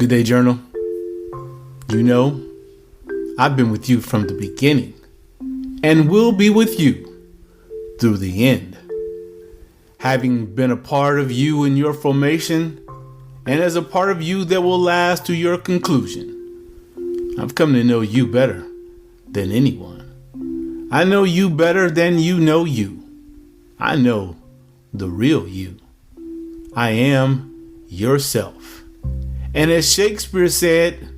Good day, Journal. You know, I've been with you from the beginning and will be with you through the end. Having been a part of you in your formation and as a part of you that will last to your conclusion, I've come to know you better than anyone. I know you better than you know you. I know the real you. I am yourself. And as Shakespeare said,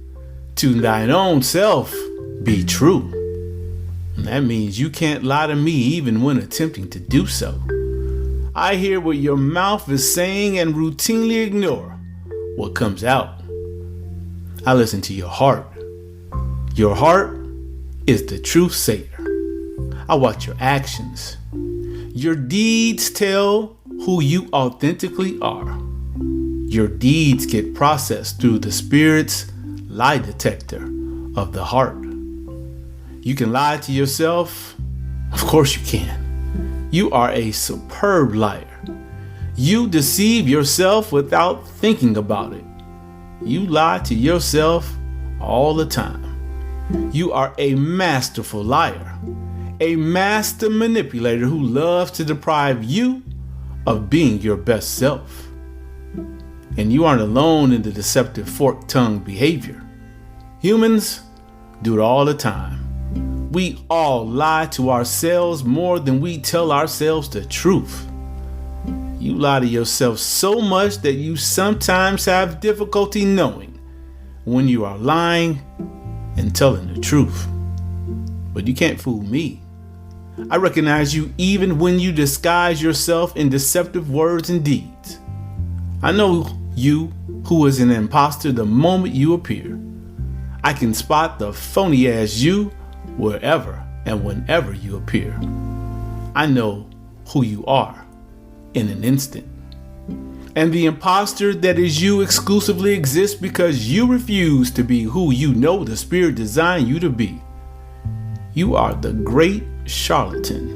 to thine own self be true. And that means you can't lie to me even when attempting to do so. I hear what your mouth is saying and routinely ignore what comes out. I listen to your heart. Your heart is the truth sayer. I watch your actions. Your deeds tell who you authentically are. Your deeds get processed through the Spirit's lie detector of the heart. You can lie to yourself. Of course you can. You are a superb liar. You deceive yourself without thinking about it. You lie to yourself all the time. You are a masterful liar, a master manipulator who loves to deprive you of being your best self. And you aren't alone in the deceptive fork-tongued behavior. Humans do it all the time. We all lie to ourselves more than we tell ourselves the truth. You lie to yourself so much that you sometimes have difficulty knowing when you are lying and telling the truth. But you can't fool me. I recognize you even when you disguise yourself in deceptive words and deeds. I know you who is an imposter the moment you appear. I can spot the phony ass you wherever and whenever you appear. I know who you are in an instant. And the imposter that is you exclusively exists because you refuse to be who you know the Spirit designed you to be. You are the great charlatan.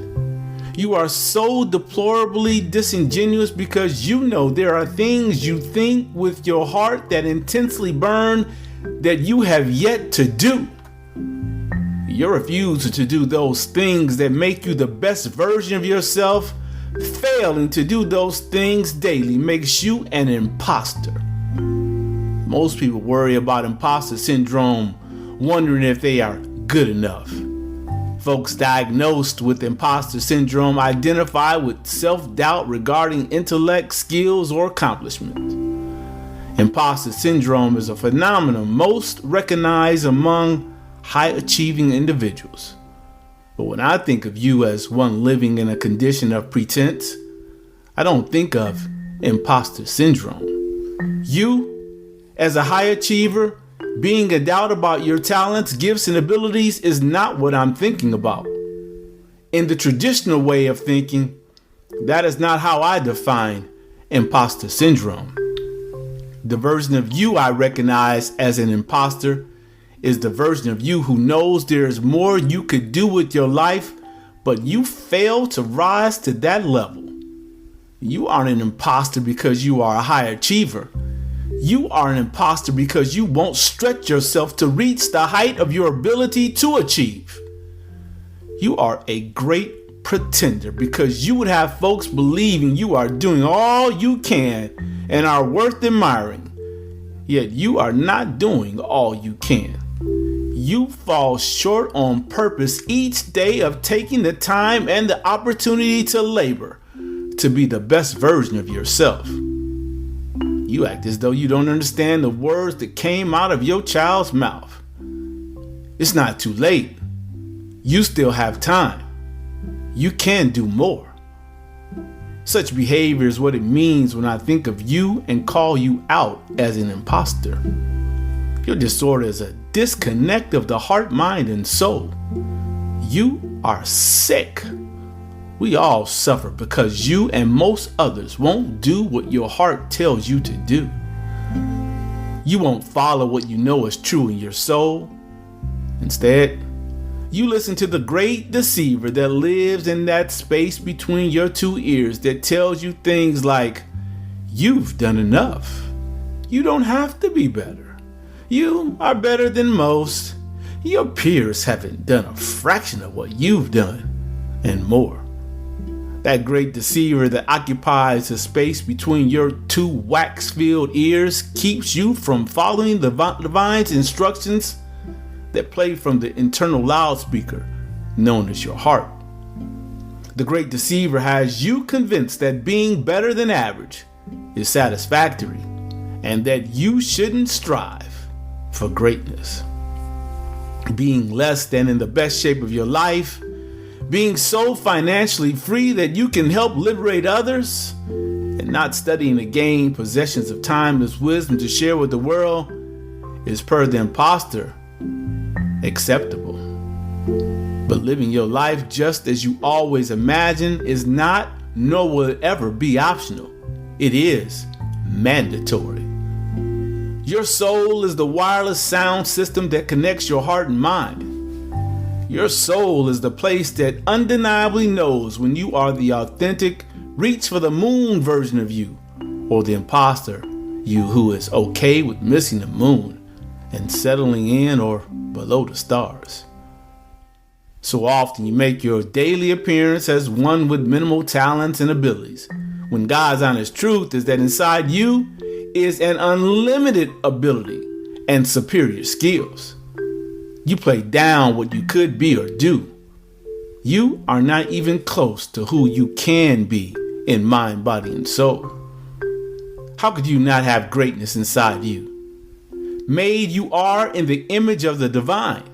You are so deplorably disingenuous because you know there are things you think with your heart that intensely burn that you have yet to do. Your refusal to do those things that make you the best version of yourself, failing to do those things daily, makes you an imposter. Most people worry about imposter syndrome, wondering if they are good enough. Folks diagnosed with imposter syndrome identify with self-doubt regarding intellect, skills, or accomplishment. Imposter syndrome is a phenomenon most recognized among high-achieving individuals. But when I think of you as one living in a condition of pretense, I don't think of imposter syndrome. You, as a high achiever, being in doubt about your talents, gifts, and abilities is not what I'm thinking about. In the traditional way of thinking, that is not how I define imposter syndrome. The version of you I recognize as an imposter is the version of you who knows there is more you could do with your life, but you fail to rise to that level. You aren't an imposter because you are a high achiever. You are an imposter because you won't stretch yourself to reach the height of your ability to achieve. You are a great pretender because you would have folks believing you are doing all you can and are worth admiring, yet you are not doing all you can. You fall short on purpose each day of taking the time and the opportunity to labor to be the best version of yourself. You act as though you don't understand the words that came out of your child's mouth. It's not too late. You still have time. You can do more. Such behavior is what it means when I think of you and call you out as an imposter. Your disorder is a disconnect of the heart, mind, and soul. You are sick. We all suffer because you and most others won't do what your heart tells you to do. You won't follow what you know is true in your soul. Instead, you listen to the great deceiver that lives in that space between your two ears that tells you things like, you've done enough. You don't have to be better. You are better than most. Your peers haven't done a fraction of what you've done, and more. That great deceiver that occupies the space between your two wax-filled ears keeps you from following the divine's instructions that play from the internal loudspeaker known as your heart. The great deceiver has you convinced that being better than average is satisfactory and that you shouldn't strive for greatness. Being less than in the best shape of your life, being so financially free that you can help liberate others, and not studying to gain possessions of timeless wisdom to share with the world is, per the imposter, acceptable. But living your life just as you always imagined is not, nor will it ever be optional. It is mandatory. Your soul is the wireless sound system that connects your heart and mind. Your soul is the place that undeniably knows when you are the authentic, reach for the moon version of you, or the imposter, you who is okay with missing the moon and settling in or below the stars. So often you make your daily appearance as one with minimal talents and abilities, when God's honest truth is that inside you is an unlimited ability and superior skills. You play down what you could be or do. You are not even close to who you can be in mind, body, and soul. How could you not have greatness inside you? Made you are in the image of the divine.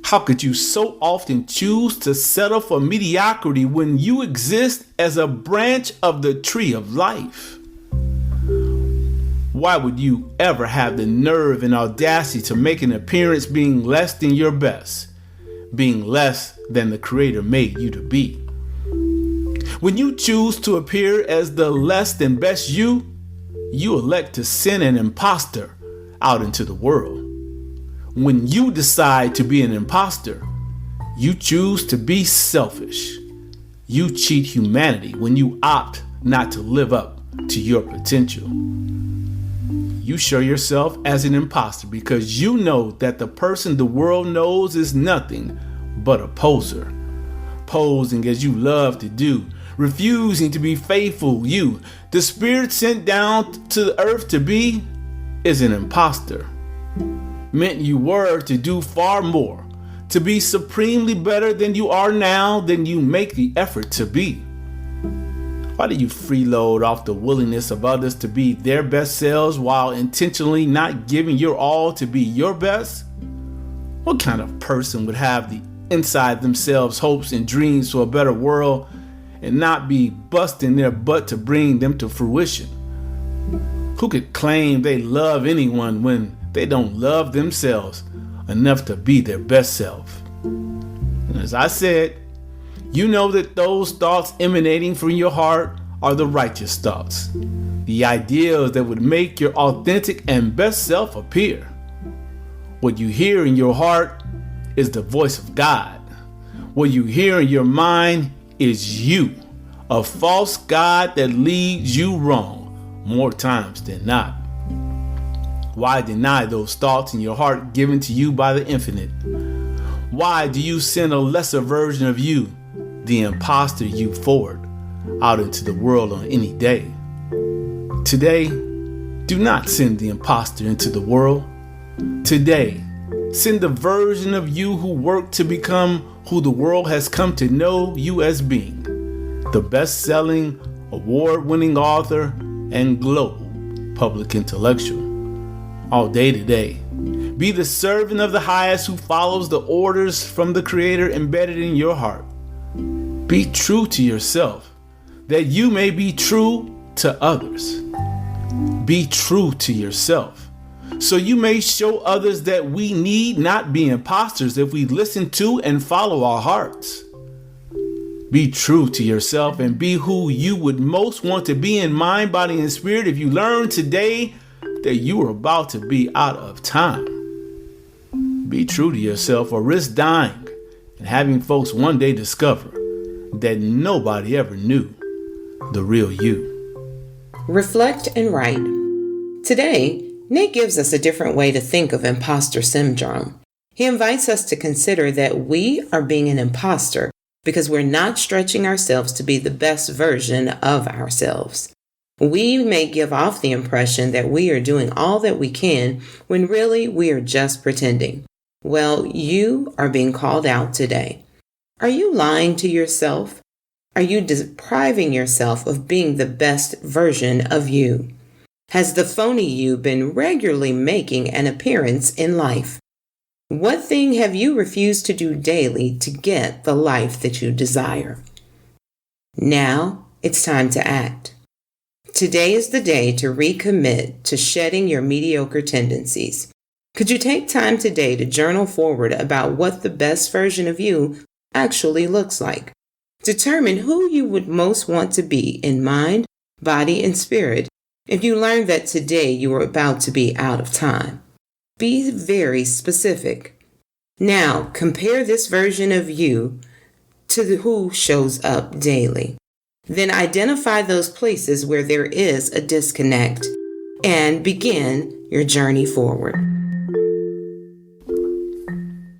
How could you so often choose to settle for mediocrity when you exist as a branch of the tree of life? Why would you ever have the nerve and audacity to make an appearance being less than your best, being less than the Creator made you to be? When you choose to appear as the less than best you elect to send an imposter out into the world. When you decide to be an imposter, you choose to be selfish. You cheat humanity when you opt not to live up to your potential. You show yourself as an imposter because you know that the person the world knows is nothing but a poser. Posing as you love to do, refusing to be faithful, you, the spirit sent down to the earth to be, is an imposter. Meant you were to do far more, to be supremely better than you are now than you make the effort to be. Why do you freeload off the willingness of others to be their best selves while intentionally not giving your all to be your best? What kind of person would have the inside themselves hopes and dreams for a better world and not be busting their butt to bring them to fruition? Who could claim they love anyone when they don't love themselves enough to be their best self? And as I said, you know that those thoughts emanating from your heart are the righteous thoughts, the ideals that would make your authentic and best self appear. What you hear in your heart is the voice of God. What you hear in your mind is you, a false God that leads you wrong more times than not. Why deny those thoughts in your heart given to you by the infinite? Why do you send a lesser version of you, the imposter you, forward out into the world on any day? Today, do not send the imposter into the world. Today, send the version of you who worked to become who the world has come to know you as being, the best-selling, award-winning author and global public intellectual. All day today, be the servant of the highest who follows the orders from the Creator embedded in your heart. Be true to yourself, that you may be true to others. Be true to yourself, so you may show others that we need not be imposters if we listen to and follow our hearts. Be true to yourself and be who you would most want to be in mind, body, and spirit if you learn today that you are about to be out of time. Be true to yourself or risk dying and having folks one day discover that nobody ever knew the real you. Reflect and write. Today, Nate gives us a different way to think of imposter syndrome. He invites us to consider that we are being an imposter because we're not stretching ourselves to be the best version of ourselves. We may give off the impression that we are doing all that we can when really we are just pretending. Well, you are being called out today. Are you lying to yourself? Are you depriving yourself of being the best version of you? Has the phony you been regularly making an appearance in life? What thing have you refused to do daily to get the life that you desire? Now it's time to act. Today is the day to recommit to shedding your mediocre tendencies. Could you take time today to journal forward about what the best version of you actually looks like? Determine who you would most want to be in mind, body, and spirit if you learn that today you are about to be out of time. Be very specific. Now, compare this version of you to who shows up daily. Then identify those places where there is a disconnect and begin your journey forward.